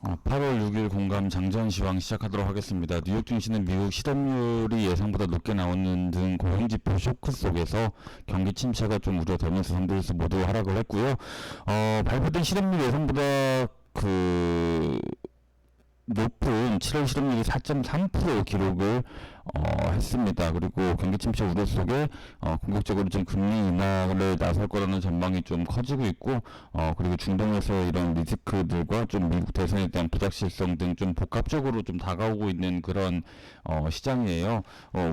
8월 6일 공감 장전 시황 시작하도록 하겠습니다. 뉴욕 증시는 미국 실업률이 예상보다 높게 나오는 등 고용지표 쇼크 속에서 경기 침체가 좀 우려되면서 선두에서 모두 하락을 했고요. 발표된 실업률 예상보다 높은 7월 실업률이 4.3% 기록을 했습니다. 그리고 경기 침체 우려 속에 공격적으로 좀 금리 인하를 나설 거라는 전망이 좀 커지고 있고, 그리고 중동에서 이런 리스크들과 좀 미국 대선에 대한 부작실성 등 좀 복합적으로 좀 다가오고 있는 그런 시장이에요.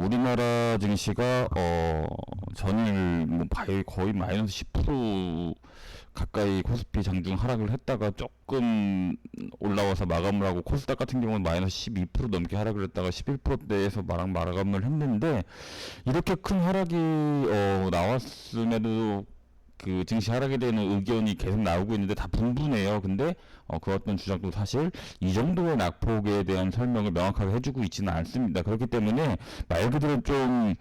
우리나라 증시가 전일 뭐 거의 마이너스 10% 가까이 코스피 장중 하락을 했다가 조금 올라와서 마감을 하고, 코스닥 같은 경우는 마이너스 12% 넘게 하락을 했다가 11%대에서 마감을 했는데, 이렇게 큰 하락이 나왔음에도 그 증시 하락에 대한 의견이 계속 나오고 있는데 다 분분해요. 근데 그 어떤 주장도 사실 이 정도의 낙폭에 대한 설명을 명확하게 해주고 있지는 않습니다. 그렇기 때문에 말 그대로 좀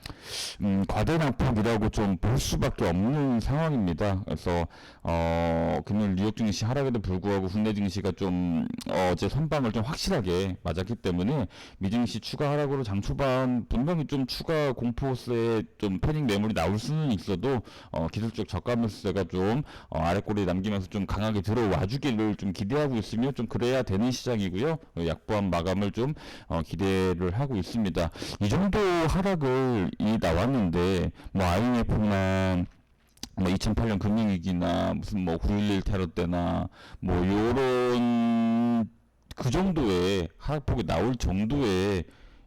과대 낙폭이라고 좀 볼 수밖에 없는 상황입니다. 그래서 금요일 뉴욕 증시 하락에도 불구하고 국내 증시가 좀 어제 선방을 좀 확실하게 맞았기 때문에 미증시 추가 하락으로 장 초반 분명히 좀 추가 공포세에 좀 패닉 매물이 나올 수는 있어도 기술적 저가 세가 좀 아랫꼬리 남기면서 좀 강하게 들어와 주기를 좀 기대하고 있으며, 좀 그래야 되는 시장이고요. 약보한 마감을 좀 기대를 하고 있습니다. 이 정도 하락을 나왔는데 뭐 IMF나 뭐 2008년 금융위기나 무슨 뭐 9.11 테러 때나 뭐 요런 그 정도의 하락폭이 나올 정도의,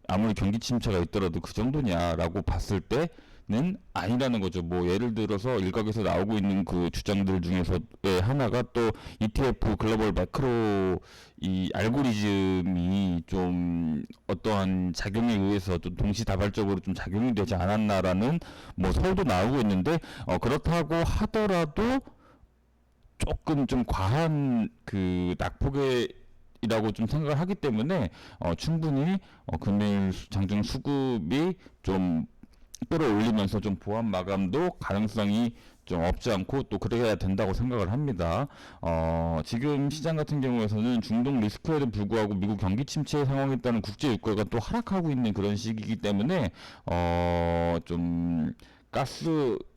아무리 경기 침체가 있더라도 그 정도냐라고 봤을 때는 아니라는 거죠. 뭐 예를 들어서 일각에서 나오고 있는 그 주장들 중에서의 하나가, 또 ETF 글로벌 매크로 이 알고리즘이 좀 어떠한 작용에 의해서 좀 동시다발적으로 좀 작용이 되지 않았나라는 뭐 설도 나오고 있는데, 그렇다고 하더라도 조금 좀 과한 그 낙폭의 이라고 좀 생각을 하기 때문에 충분히 금일 장중 수급이 좀 끌어올리면서 좀 보합 마감도 가능성이 좀 없지 않고 또 그래야 된다고 생각을 합니다. 지금 시장 같은 경우에서는 중동 리스크에도 불구하고 미국 경기 침체 상황에 따른 국제 유가가 또 하락하고 있는 그런 시기이기 때문에 좀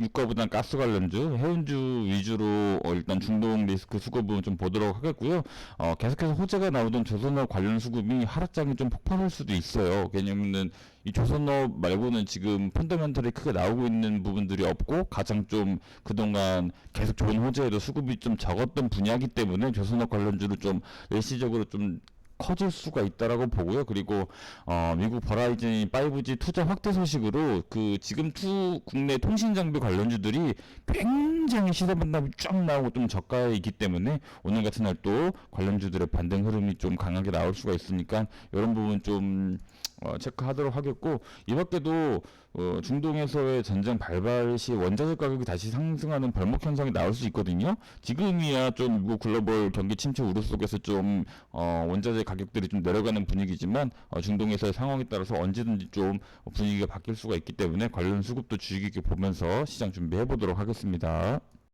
유가보다는 가스 관련주, 해운주 위주로 말고 일단 중동 리스크 수급은 좀 보도록 하겠고요. 계속해서 호재가 나오던 조선업 관련 수급이 하락장이 좀 폭발할 수도 있어요. 왜냐면은 이 조선업 말고는 지금 펀더멘털이 크게 나오고 있는 부분들이 없고, 가장 좀 그동안 계속 좋은 호재에도 수급이 좀 적었던 분야이기 때문에 조선업 관련주를 좀 일시적으로 좀 커질 수가 있다라고 보고요. 그리고 미국 버라이즌이 5G 투자 확대 소식으로 그 지금 국내 통신 장비 관련주들이 굉장히 시세 반납이 쫙 나오고 좀 저가에 있기 때문에 오늘 같은 날 또 관련주들의 반등 흐름이 좀 강하게 나올 수가 있으니까 이런 부분 좀 체크하도록 하겠고, 이 밖에도 중동에서의 전쟁 발발 시 원자재 가격이 다시 상승하는 벌목 현상이 나올 수 있거든요. 지금이야 좀 미국 글로벌 경기 침체 우려 속에서 좀 원자재 가격들이 좀 내려가는 분위기지만, 중동에서의 상황에 따라서 언제든지 좀 분위기가 바뀔 수가 있기 때문에 관련 수급도 주의 깊게 보면서 시장 준비해 보도록 하겠습니다.